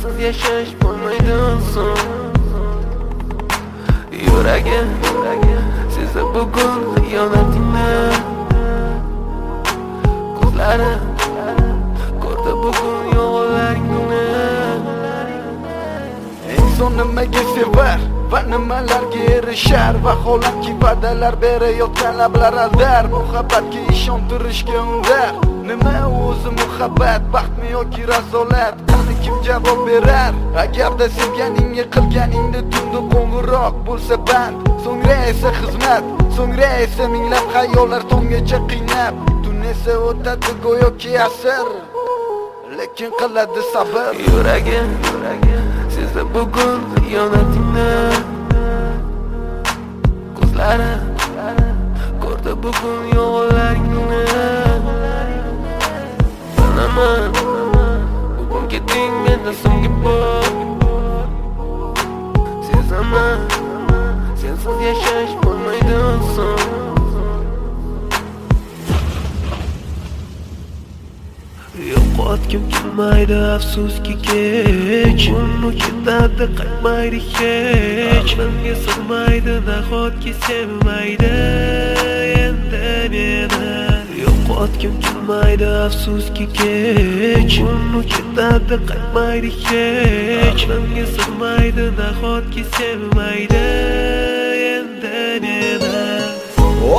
Sensiz yashash bo'lmaydi oson. Yuragim sezdi bugun xiyonatingni. Ko'zlarim ko'rdi bugun yolg'onlaringni. Inson nimaga sevar va nimalarga erishar? Vaholanki va'dalar berayotgan lablar aldar. Muhabbatga ishontirishga undar. Nima o'zi muhabbat, baxtmi yoki razolat? Qani kim javob berar? Agarda sevganingga qilganingda tunda qo'ng'iroq bo'lsa band, so'ngra esa xizmat, so'ngra esa minglab xayollar tonggacha qiynab. Tun esa o'tadi go'yoki asr, lekin qiladi sabr. Yuragim sezdi bugun xiyonatingni. Ko'zlarim ko'rdi bugun yolg'onlaringni. Bilaman bugun ketding mendan so'nggi bor. Sezaman sensiz yashash bo'lmaydi oson. Yo'qotgim kelmaydi afsuski kech. Uni ketadi qaytmaydi hech. Menga sig'maydi nahotki sevmaydi endi meni. Yo'qotgim kelmaydi afsuski kech. Uni ketadi qaytmaydi hech. Menga sig'maydi nahotki sevmaydi endi meni.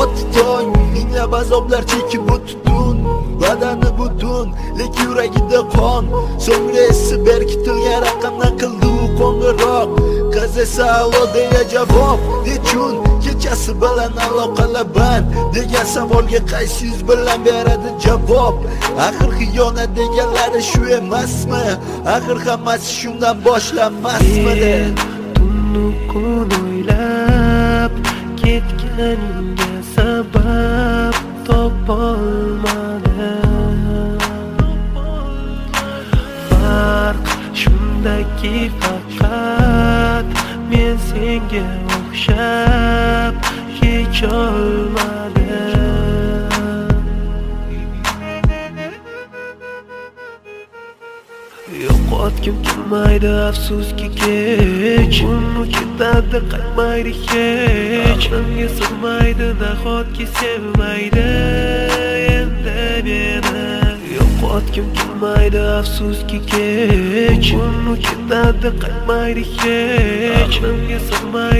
Ot tong minglab azoblar chekib o'tdun, badani butun, lekin yuragida qon. So'ngra esi berkitilgan raqamdan qildi u qo'ng'iroq. Qiz esa allo deya javob. Nechun kechasi bilan aloqalar band degan savolga qaysi yuz bilan beradi javob? Axir xiyonat deganlari shu emasmi? Axir hammasi shundan boshlanmasmidi? Tunni kun o'ylab ketganingga sabab topolmadim. Farq shundaki faqat men senga o'xshab kecholmadim. Yo'qotgim kelmaydi afsuski kech. Uni ketadi qaytmaydi hech. Menga sig'maydi nahotki sevmaydi endi meni. Yo'qotgim kelmaydi afsuski kech. Uni ketadi qaytmaydi hech. Menga sig'maydi